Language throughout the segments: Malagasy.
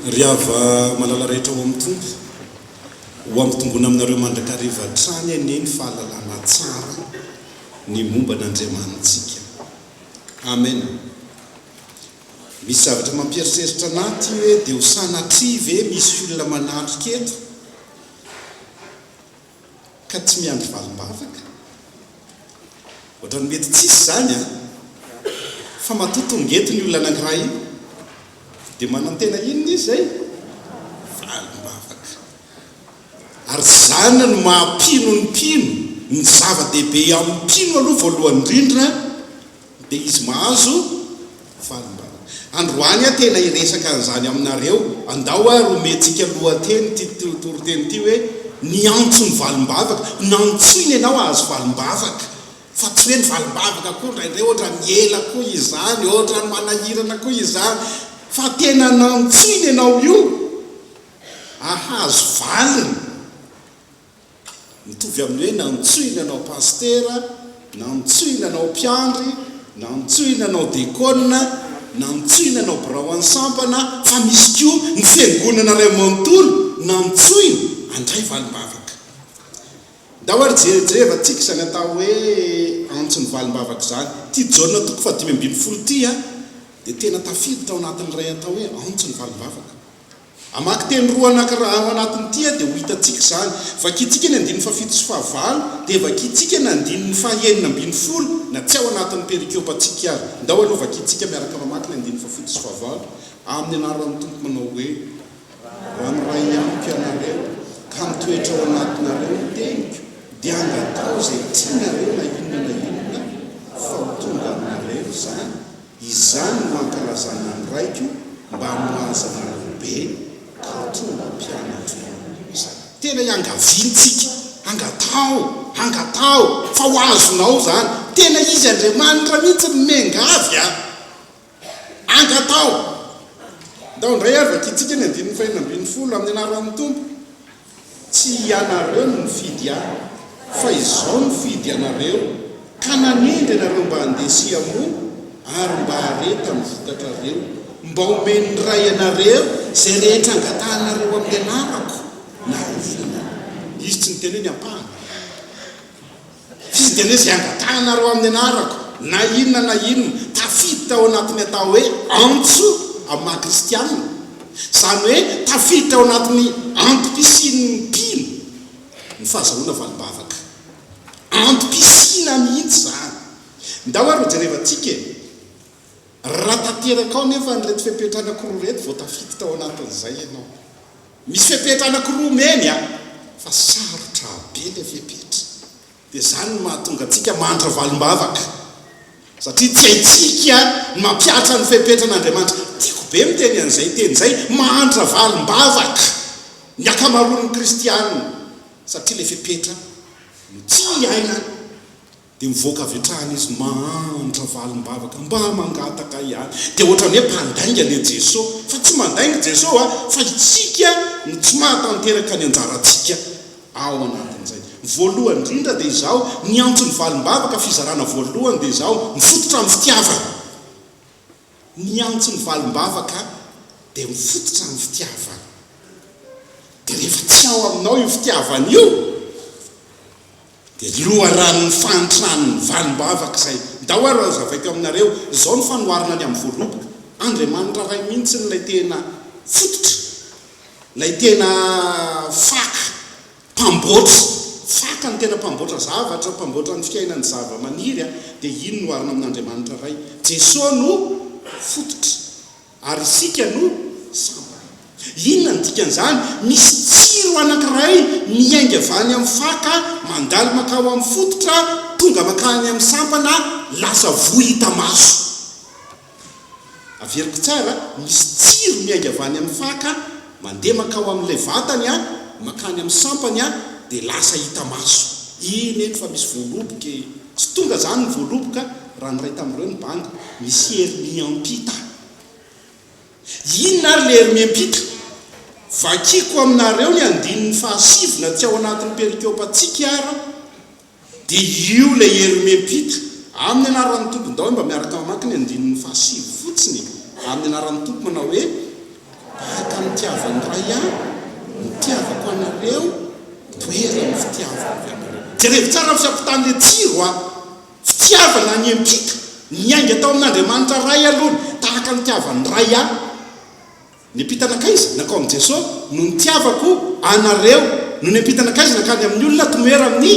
riava malala rehetra ho amin'ny tompo ho ampitongona aminareo mandrakariva trany aneny fahalalana tsara ny momba n'Andriamantsika. Amen. Misy zavatra mampieritreritra anaty hoe dia ho sanatria ve misy olona manatrika eto ka tsy miandry valim-bavaka. Ohatrany mety tsisy zany fa matotongety ny olona anankiray dia manantena inona izy zay? Valim-bavaka. Ary zany no mahampino ny mpino, ny zava-dehibe amin'ny mpino aloha voalohany indrindra dia izy mahazo valim-bavaka. Androany tena iresaka an'izany aminareo, andao romentsika lohateny ty toroteny ty hoe ny antso ny valim-bavaka, nantsoiny ianao ahazo valim-bavaka. Fa tsy hoe ny valim-bavaka koa ndraindray ohatra miela koa izany, ohatra ny manahirana koa izany, fa tena nantsoiny ianao io ahazo valiny. Mitovy amin'ny hoe nantsoiny ianao pastera, nantsoiny ianao mpiandry, nantsoiny ianao dekona, nantsoiny ianao birao ansampana, fa misy koa ny fiangonana ray manontolo nantsoiny andray valim-bavaka. Ndao ary jerejeva tsika izany atao hoe antso ny valim-bavaka zany. Ty jaona toko fa 5:20 ty dia tena tafiditra ao anatin'ny ray atao hoe antso ny valim-bavaka. Amaky teny roa anankiray ao anatiny ty dia ho hitantsika zany. Vakintsika ny 7:9 dia vakintsika ny 9:20 na tsy ao anatin'ny perikiopantsika azy. Ndao aloha vakintsika miaraka mamaky ny 7:9 amin'ny anaran'ny tompo manao hoe ranoray amiko ianareo ka mitoetra ao anatinareo ny teniko dia angatao izay tianareo na inona fa ho tonga aminareo zany. Izany no ankalazana ny raiko mba hamoazana be ka tonga mpianatra izany. Tena iangaviantsika, angatao fa ho azonao zany. Tena izy Andriamanitra mihitsy ny mengavy angatao. Ndao indray ary vakintsika ny 5:20 amin'ny anaran'ny tompo. Tsy ianareo no mifidy ahy, fa izao mifidy anareo ka nanendry anareo mba handesi amo ary mba hareta mivokatrareo, mba omeny ray anareo zay rehetra angatahanareo amin'ny anarako na inona. Izy tsy niteny hoe ny ampahana, izy teny hoe zay angatahanareo amin'ny anarako na inona tafiditra ao anatiny atao hoe antso amin'ny maha-kristianina. Zany hoe tafiditra ao anatin'ny antom-pisin'ny mpino ny fahazahoana valim-bavaka. Antom-pisina mihitsy zany. Ndao ary hojerevantsika raha tanteraka ao nefa nyrety fepetra anankiroa reto vao tafiditra ao anatin'izay ianao. Misy fepetra anankiroa meny fa sarotra be le fepetra. Dia zany no mahatonga antsika mandra valim-bavaka, satria tsy haitsika ny mampiatra ny fepetra an'Andriamanitra. Tiako be miteny an'izay teny zay, mandra valim-bavaka ny akamaroan'ny kristianina, satria le fepetra no tsy aina dia mivoaka avetrahana izy mandra valim-bavaka mba mangataka ihany. Dia ohatrany hoe mpandainga le Jesosy, fa tsy mandainga Jesosy fa itsika no tsy mahatanteraka ny anjarantsika ao anatin'izay. Voalohany indrindra dia izao ny antso ny valim-bavaka, fizarana voalohany dia izao mifototra amin'ny fitiavana. Ny antso ny valim-bavaka dia mifototra amin'ny fitiavana. Dia rehefa tsy ao aminao io fitiavana io dia loharan'ny fanotran'ny valim-bavaka izay. Ndao ary azavaiko aminareo, izao ny fanoharana ny amin'ny voaloboka. Andriamanitra ray mihitsy nilay tena fototra, lay tena faka mpamboatra. Faka ny tena mpamboatra zavatra, mpamboatra ny fiainan'ny zava-maniry dia ino no arina amin'Andriamanitra ray? Jesosy no fototra ary isika no sampana. Inona ny dikan'izany? Misy tsiro anankiray miainga avany amin'ny faka, mandalo makao amin'ny fototra, tonga makany amin'ny sampana, lasa vohita maso. Averiko tsara, misy tsiro miainga avany amin'ny faka, mandeha makao amin'ilay vatany makany amin'ny sampany dia lasa hita maso. Iny eny fa misy voaloboka, tsy tonga zany ny voaloboka raha nyray tamin'ireo ny banga, misy hery miampita. Inona ary le hery miampita? Vakiko aminareo ny 9:7 na tsy ao anatin'ny perikiopantsika ara, dia io le hery miampita amin'ny anaran'ny tompo. Ndao mba miaraka mamaky ny 9:7 fotsiny amin'ny anaran'ny tompo manao hoe tahaka ny fitiavany ray a mitiavako anareo toerany fitiavako anareo jerevy tsara fiampitany le tsiro a fitiavana ny empita niainga tao amin'Andriamanitra ray aloha tahaka ny tiavany ray a ny empitanakaiza nakao amin'i Jesosy no nitiavako anareo no ny empitanakaiza nakany amin'ny olona tomoera amin'ny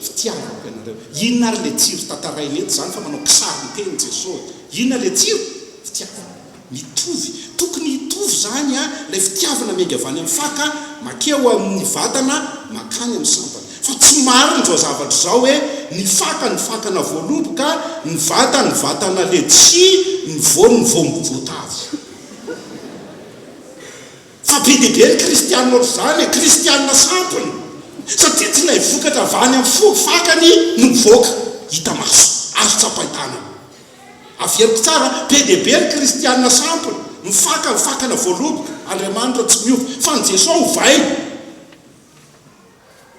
fitiavako anareo. Inona ary le tsiro tantarainy eto zany fa manao kisary ny teny Jesosy. Inona le tsiro? Fitiavana. Mitovy, tokony hitovy zany a le fitiavana miainga avy any amin'ny faka makeo amin'ny vatana makany amin'ny sampana. Fa tsy marina zao zavatra zao hoe ny fakana voaloboka, ny vatana letsi, ny voatavy. Fa be dia be ny kristianina zany, kristianina sampona. Satria tsy ilay vokatra avy any amin'ny fakany no mivoaka hita maso, azo tsapahitana. Averiko tsara, be dia be ny kristianina sampona, fakana voaloboka, Andriamanitra tsy miova, fa ny Jesosy ovay.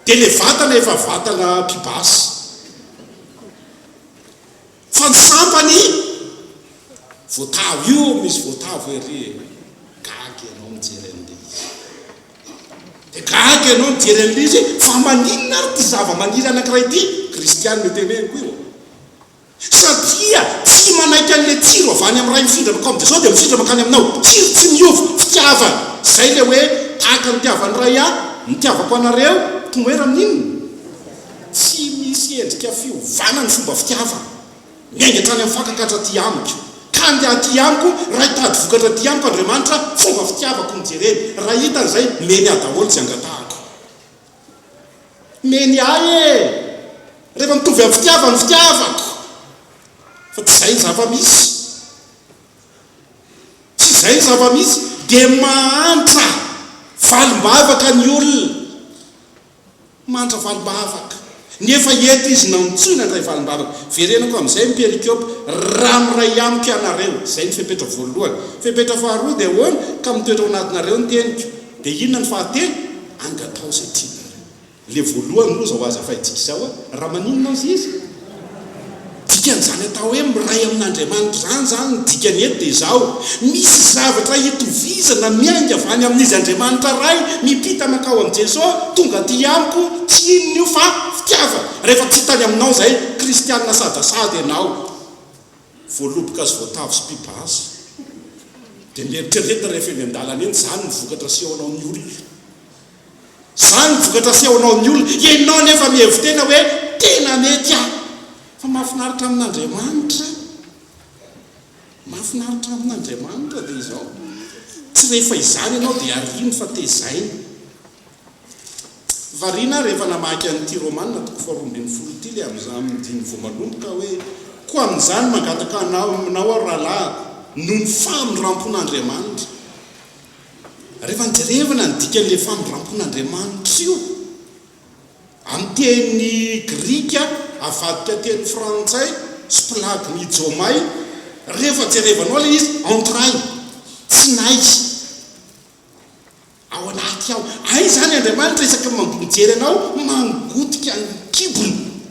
Dia le vatana efa vatana pibasy. Fa ny sampany voatavo io, misy voatavo ery gaga ianao mijery an'ilay izy. Dia gaga ianao mijery an'ilay izy, fa maninona ary ty zava-maniry anankiray ty? Kristianina teneniko io. Satria tsy manaiky an'le tsiro avy any amin'ny ray mifindra makao amin'i Jesosy dia mifindra makany aminao. Tsiro tsy miova, fitiavana. Zay le hoe tahaka ny tiavany ray a, nitiavako anareo tomoera amin'inona? Tsy misy endrika fiovana ny fomba fitiavana. Miainga hatrany amin'ny fakakatra ty amiko. Ka andeha ty amiko, raha hitady vokatra ty amiko Andriamanitra, fomba fitiavako mijereny. Raha hitan'izay, meny ahy daholo tsy angatahako. Meny ahy e! Rehefa mitovy amin'ny fitiavako. Fa tsy zay zava-misy. Tsy zay zava-misy, dia mahantra valim-bavaka ny olona. Mahantra valim-bavaka. Nefa eto izy nantsona ndray valim-bavaka. Verenako amin'izay ny perikopy, raha miray amiko ianareo. Zay ny fepetra voalohany. Fepetra faharoa dia hoana ka mitoetra ao anatinareo ny teniko. Dia inona ny fahatelo? Angatao izay tianareo. Le voalohany moa zao aza fahintsika izao a, raha maninona azy izy? Dikan'izany atao hoe miray amin'Andriamanitra zany ny dikany eto dia izao. Misy zavatra hitovizana miainga avy any amin'izy Andriamanitra ray mipita makao amin'i Jesosy tonga ty amiko tsy inona io fa fitiavana. Rehefa tsy tany aminao zay kristianina sadasady ianao, voaloboka sy voatavo sy pibasy. Dia mieritrereta rehefa eny an-dalana eny, zany ny vokatra asehonao amin'ny olona. Zany ny vokatra asehonao amin'ny olona. Ianao nefa mihevitena hoe tena mety aho. Fa mahafinaritra amin'Andriamanitra. Mahafinaritra amin'Andriamanitra dia izao. Tsy rehefa izany ianao dia arino fa tezaina. Variana rehefa namaky an'ity Romanina toko faharoa ambin'ny folo ity le amin'izany dimy vao manomboka hoe koa amin'izany mangataka anao rahalahy noho ny famindrampon'Andriamanitra. Rehefa nijerevana ny dikan'le famindrampon'Andriamanitra io amin'ny teny Grika avadika teny frantsay splagny jomay, rehefa jerevanao le izy entray tsy naiky ao anaty ao. Ay zany Andriamanitra isaky mijery anao mangotika ny kibony.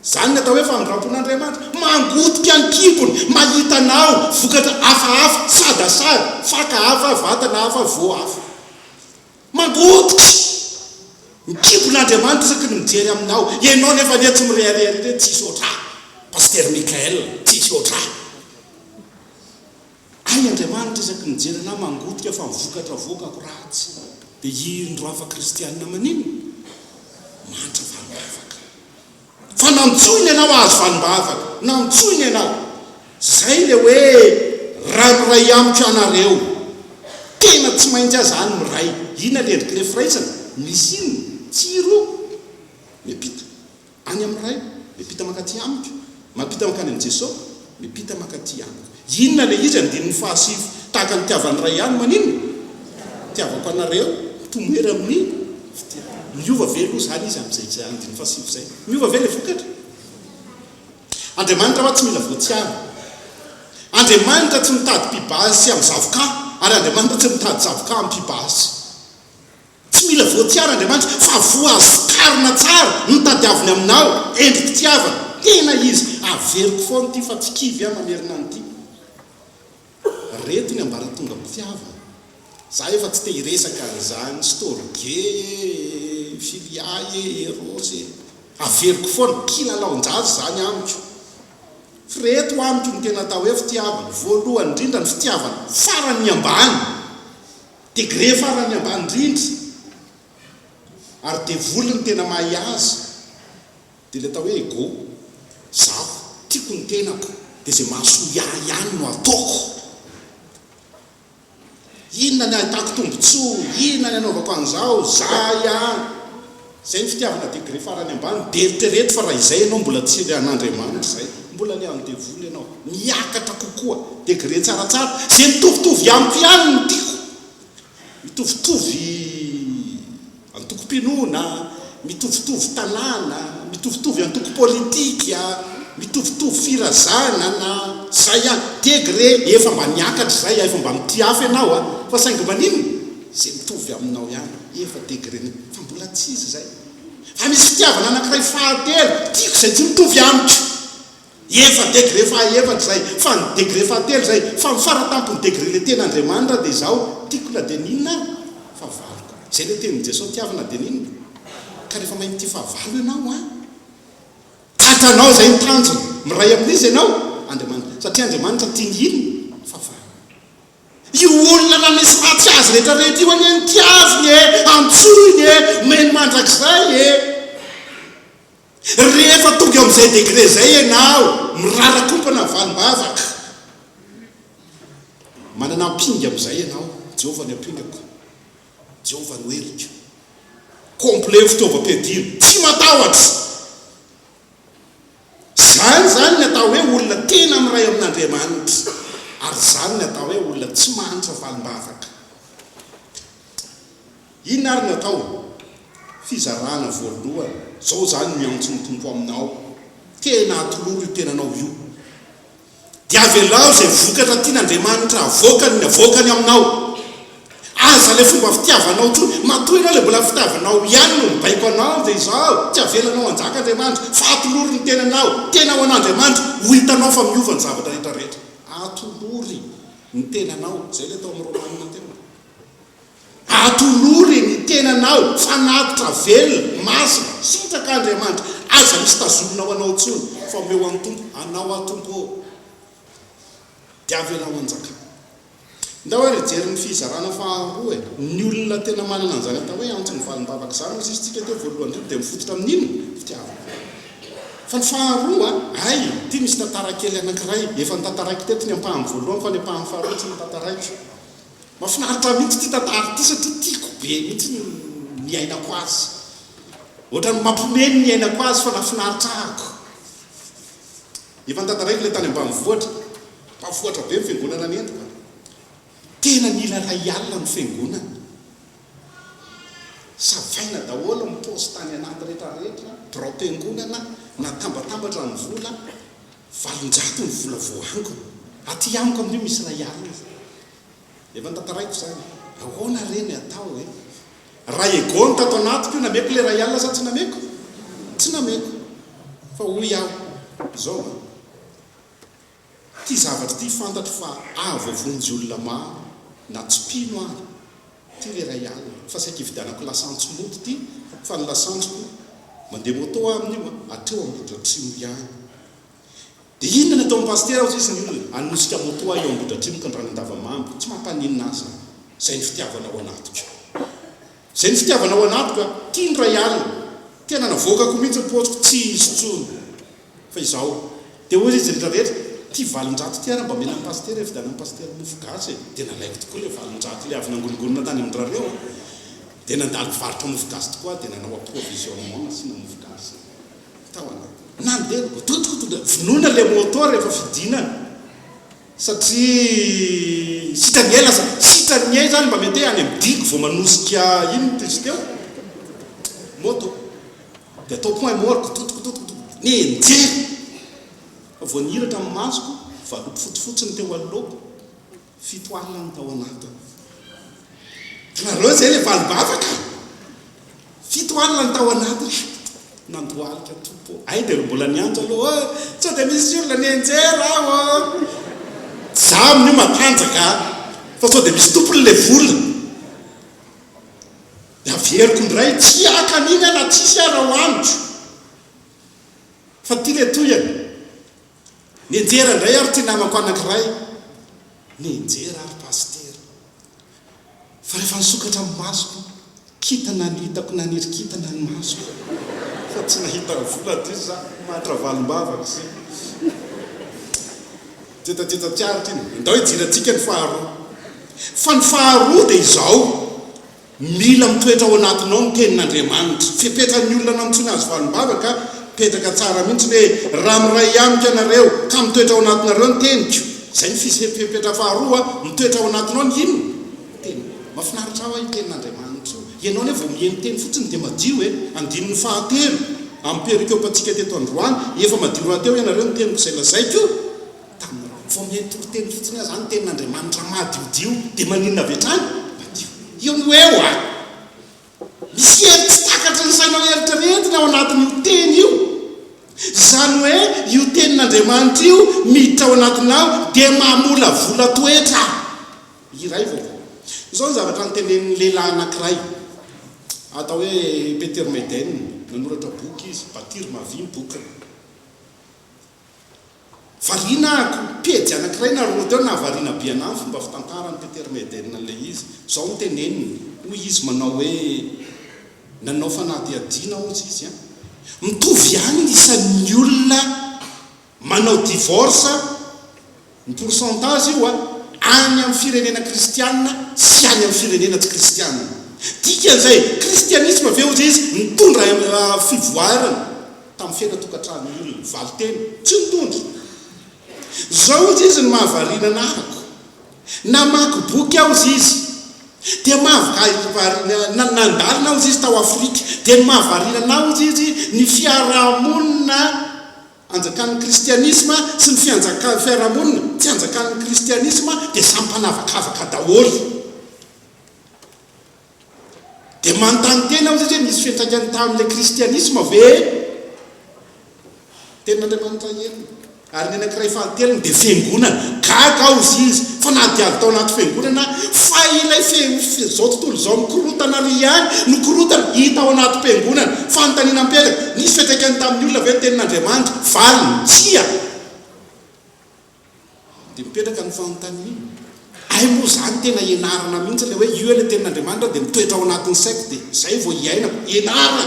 Zany ny atao hoe famindrampon'Andriamanitra, mangotika ny kibony, mahita anao vokatra hafahafa, sadasady, faka hafa, vatana hafa, vo hafa. Mangotika ny kibon'Andriamanitra isaky ny mijery aminao. Ianao nefa nia tsy mirehareha tsisy oatra. Paster Mikael tsisy oatra. Ay Andriamanitra isaky ny mijery anao mangotika fa mivokatra vokako ratsy. Dia indro hafa kristianina manino? Mantra valim-bavaka. Fa namitsoiny ianao azo valim-bavaka. Namitsoiny ianao. Zay le hoe raha miray amiko anareo. Tena tsy maintsy aza any miray. Inona le endriky le firaisana? Misy iny tsiro mipita any amin'ny ray, mipita makaty amiko, mapita makany amin'i Jesosy, mipita makaty amiko. Inona le izy andininy fahasivy tahaka ny tiavany ray ihany maninona? Tiavako anareo tomoera amin'ny miova velo zany izy amin'izay andininy fahasivy zay. Miova velo le vokatra. Andriamanitra fa tsy mila voatiava. Andriamanitra tsy mitady pibasy amin'ny zavoka, ary Andriamanitra tsy mitady zavoka amin'ny pibasy. Tsy mila voatiara Andriamanitra fa voaskarina tsara nitadiaviny aminao endriky tiavana. Tena izy averiko foana ty fa tsy kivy mamerina an'ity. Reto ny ambara tonga mpitiavana. za efa tsy te hiresaka an'izany storge filiay rosy averiko foana kilalaon-jazy zany amiko freto amiko ny tena atao hoe fitiavana voalohany indrindra ny fitiavana farany ambany degré farany ambany indrindra ary devoly ny tena mahay azy dia le atao hoe ego zaho tiako ny tenako dia zay mahasoa ihany no ataoko inona ny ahitako tombontsoa inona ny anaovako an'izao za ihany zay ny fitiavana degré farany ambany deritrereto fa raha izay ianao mbola tsy le an'Andriamanitra zay mbola le amin'ny devoly ianao miakatra kokoa degré tsaratsara zay mitovitovy amiko ihany no tiako mitovitovy antoko-pinoana mitovitovy tanàna mitovitovy antoko politika mitovitovy firazanana zay ihany degré efa mba niakatra zay efa mba mitiafy ianao fa saingy maninona zay mitovy aminao ihany efa degré fa mbola tsisy zay fa misy fitiavana anankiray fahatelo tiako zay tsy mitovy amiko efa degré fahaefatra zay fa ny degré fahatelo zay fa mifaratampony degré le ten'Andriamanitra dia zaho tiako na dia ninona fa valiko zay le tenin' Jesosy tiavana dia ninona ka rehefa mahay mity fahavalo ianao tratranao zay nitanjona miray amin'izy ianao Andriamanitra satria Andriamanitra tinginina fahavalo io olona na misy ratsy azy rehetrarehetra io any ny tiaviny antsoiny meny mandrakizay rehefa tonga amin'izay degré zay ianao mirarakompana valim-bavaka manana ampinga amin'izay ianao Jehovah ny ampingako Jehovah no heriko complet fitaovam-piadina tsy matahotra zany ny atao hoe olona tena miray amin'Andriamanitra ary zany ny atao hoe olona tsy mahantra valim-bavaka inona ary ny atao fizarana voalohany zao zany miantso ny tompo aminao tena atoloro io tenanao io dia avelao zay vokatra tian'Andriamanitra avoakany aminao aza le fomba fitiavanao tso matoy ianao le mbola fitiavanao ihany no mibaiko anao dia izao tsy avelanao anjaka Andriamanitra fa atolory ny tenanao tena ho an'Andriamanitra ho hitanao fa miova ny zavatra rehetrarehetra atolory ny tenanao zay le atao amin'ny Romanina tena atolory ny tenanao fanatitra velona masina sitraka Andriamanitra aza misy tazominao anao tsony fa meo an'ny tompo anao atompo dia avelao anjaka nda hoe rejery ny fizarana faharoa ny olona tena manana an'izany atao hoe antso ny valim-bavaka zany misy tsika teo voalohany dia mifototra amin'inona fitiavana fa ny faharoa ay ty misy tantarakely anankiray efa nitantaraiky teto ny ampahany voalohany fa ny ampahany faharoa tsy nitantaraiky mafinaritra mihitsy ty tantara ty satria tiako be mihitsy ny ainako azy ohatrany mampomeny ny ainako azy fa nafinaritra ahako efa nitantaraiky le tany ambanivohitra mpavohatra be mifiangonana ny endrika tena nila ray alina ny fiangonana savaina daholo mipaosy tany anaty rehetrarehetra birao-piangonana natambatambatra ny vola 700 ny vola voangona aty amiko amin'io misy ray alina efa nitantaraiko zany ahoana reny atao raha egony tato anatiko io nameko le ray alina sa tsy nameko tsy nameko fa hoy aho zao ty zavatra ty fantatro fa avovonjy olona maro na tsipino any ty le ray alina fa saika ividianako lasantso moto ty fa ny lasantsoko mandeha moto amin'io atreo Ambohidratrimo ihany dia inona ny atao amin'ny pastera ao izy ny olona anosika moto eo Ambohidratrimo ka ndrany Andavamambo tsy mampaninona azy zay ny fitiavanao anatiko zay ny fitiavanao anatiko tia ny ray alina tena navoakako mihitsy ny posiko tsy izy tsony fa izao dia hoy izy rehetrarehetra ty valonjato ty ara mba mena ny pastera evidana ny pastera mofogasy dia nalaiko tokoa le valonjato le avy nangolongolona tany amin'ndrareo dia nandalo varotra mofogasy tokoa dia nanao approvisionnement sina mofogasy tao nandeha totikoto vinoana le motor rehefa fidinana satria sitrany ela sitrany ay zany mba mety any amidiko vao manosika ino tzy teo moto dia atao point morko totikototokoto nenjery vao nihiratra amin'ny masoko valopy fotsifotsiny teo alohako 7 alina ny tao anatiny nareo zay le valibavaka 7 alina ny tao anatiny nandoalika tompo ay dia mbola niantso aloha tsy dia misy olona nenjera aho za amin'io matanjaka fa sao dia misy tompony le vola da veriko ndray tsy akan'iny ana tsisy ara-hoanitro fa ty le toyany nienjera ndray ary ty namako anankiray nienjera ary pastera fa rehefa nisokatra amin'ny masoko kitana ny hitako nanirikitana ny masoko fa tsy nahita vola ty za matra valim-bavaka sy tetatetatsiaritra iny ndao hijiratsika ny faharoa fa ny faharoa dia izao mila mitoetra ao anatinao ny tenin'Andriamanitra fipetrany olona nantsony azy valim-bavaka petraka tsara mihitsy hoe raha miray amiko ianareo ka mitoetra ao anatinareo ny teniko zay ny fipetra faharoa mitoetra ao anatinao ny ino teny mafinaritra ao iny tenin'Andriamanitra ianao ne vao miheny teny fotsiny dia madio hoe andininy fahatelo amin'ny perikôpantsika teto androany efa madio rahateo ianareo ny teniko izay lazaiko vao miheny toroteny fotsiny azy zany tenin'Andriamanitra madiodio dia maninona avy hatrany madio io no eo a misy heri tsy takatra ny sainao eritreretina ao anatin'io teny io zany hoe io tenin'Andriamanitra io miditra ao anatinao dia mamola vola toetra iray vaovao izao ny zavatra nytenen'ny lehilahy anankiray atao hoe Peter Meden nanoratra boky izy Bâtir ma vie bokiny variana pejy anankiray naroa teo nahavariana be anazy fomba fitantarany Peter Meden le izy zao ny teneniny hoy izy manao hoe nanao fanadihadiana ozy izy mitovy ihany isan'ny olona manao divorce ny pourcentage io any amin'ny firenena kristianina sy any amin'ny firenena tsy kristianina dikan'izay kristianisme aveo ozy izy mitondra fivoarana tamin'ny fiainatokantrano olona valiteny tsy mitondra zao izy izy ny mahavariana anahako namaky boky aho izy izy dia nandalina izy izy tao Afrika dia ny mahavariana anao izy izy ny fiarahamonina anjakan'ny kristianisma sy ny fiarahamonina tsy anjakan'ny kristianisma dia sampanavakavaka daholo dia manontany tena aho izy hoe misy fiantraikany tamin'ilay kristianisma ve tenin'Andriamanitra enina ary ny anankiray fahatelony dia fiangonana gaga ao izy fa na diavy tao anaty fiangonana fa ilay zao tontolo zao mikorotana ry ihany nokorotana hita ao anaty fiangonana fanontaniana mipetraka nisy fiantraikany tamin'ny olona ve tenin'Andriamanitra valiny tsia dia mipetraka ny fanontaniana ay moa zany tena ianarana mihitsy le hoe io le tenin'Andriamanitra dia mitoetra ao anatin'ny saiko dia zay vao iaina ianarana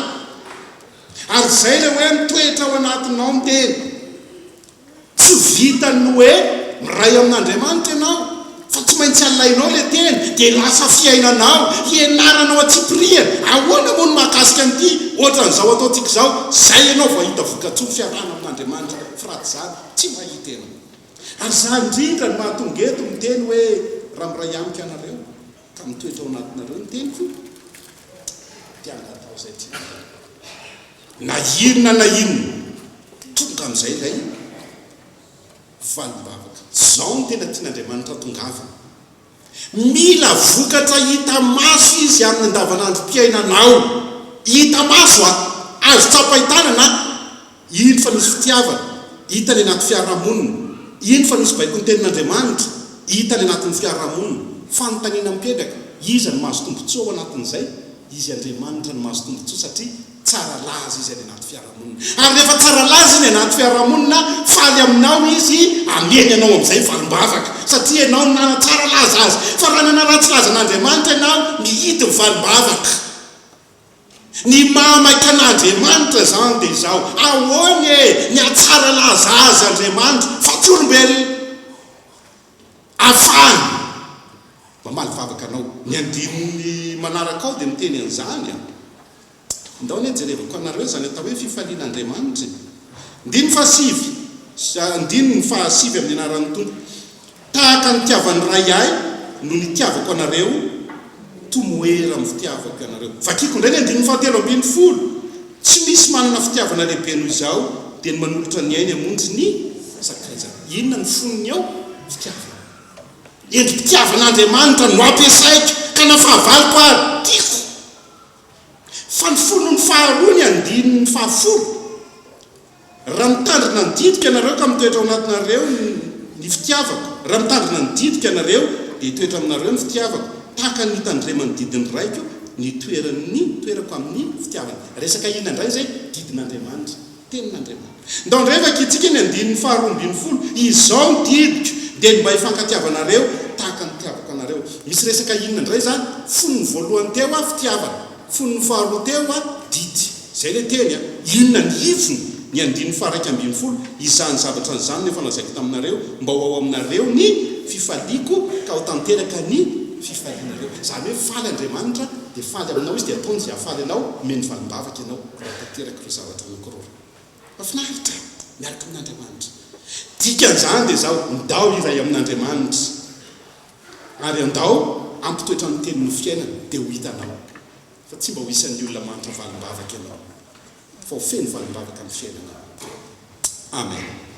ary zay le hoe mitoetra ao anatinao ny tena tsy vitany hoe miray amin'Andriamanitra ianao fa tsy maintsy alainao le teny dia lasa fiainanao ianaranao atsipiriana ahoana moa no mahakasika an'ity ohatran'izao ataontsika zao zay ianao vao hita voka-tsoa fiarahana amin'Andriamanitra firaty zany tsy mahita ianao ary zany indrindra ny mahatonga eto miteny hoe raha miray amiko ianareo ka mitoetra ao anatinareo ny teniko tiana atao zay ty na inona tonga amin'izay ilay valim-bavaka zao ny tena tian'Andriamanitra tongavana mila vokatra hita maso izy amin'ny andavanandrom-piainanao hita maso azo tsapahitanana iny fa nisy fitiavana hita ny anaty fiarahamonina iny fa nisy baiko ny tenin'Andriamanitra hita ny anatin'ny fiarahamonina fanontaniana mipetraka izy ny mahazo tombontsoa ao anatin'izay izy Andriamanitra ny mahazo tombontsoa satria tsara laza izy any anaty fiarahamonina ary rehefa tsara laza iny anaty fiarahamonina faly aminao izy ameny anao amin'izay valim-bavaka satria ianao nana tsara laza azy fa raha nana ratsy laza an'Andriamanitra ianao mihity ny valim-bavaka ny mamaiky an'Andriamanitra zany dia izao ahoany ny atsara laza azy Andriamanitra fa tsy olombelona afany mamaly vavaka anao ny andininy manaraka ao dia miteny an'izany ndao ny jerevako anareo zany atao hoe fifalian'Andriamanitra ndiny fahasivy ndiny fahasivy amin'ny anaran'ny tompo tahaka ny tiavany ray ahy no nitiavako anareo tomoera amin'ny fitiavako anareo vakiko indray ny andininy fahatelo ambin'ny folo tsy misy manana fitiavana lehibe noho izao dia ny manolotra ny ainy amonjy ny sakaizana inona ny foniny ao fitiavana endry fitiavan'Andriamanitra no ampiasaiko ka nafahavaloko ary tiako fa ny folo ny faharoa ny andininy ny fahafolo raha mitandrina ny didika ianareo ka mitoetra ao anatinareo ny fitiavako raha mitandrina ny didika ianareo dia hitoetra aminareo ny fitiavako tahaka ny hitandrema ny didiny raiko ny toerako amin'ny fitiavana. Resaka inona indray zay didin'Andriamanitra, tenin'Andriamanitra. Ndao ndrevaka itsika ny 9:20 izao didiko dia mba hifankatiavanareo tahaka ny tiavako anareo. Misy resaka inona indray zany fonony voalohany teo a fitiavana, fonony faharoa teo a didy. Zay le teny a inona ny ivony ny 9:20 izany zavatra nyzany nefa lazaiko taminareo mba ho ao aminareo ny fifaliako ka ho tanteraka ny fifalianareo. Zany hoe faly Andriamanitra dia faly aminao izy dia ataony izay hafaly anao meny valimbavaka ianao raha tanteraka ireo zavatra anankiroa. Mahafinaritra miaraka amin'Andriamanitra. Dikan'izany dia zao ndao iray amin'Andriamanitra ary andao ampitoetra amin'ny tenin'ny fiainana dia ho hitanao fa tsy mba ho isan'ny olona manitra valimbavaka ianao fa ho feno valimbavaka amin'ny fiainana. Amen.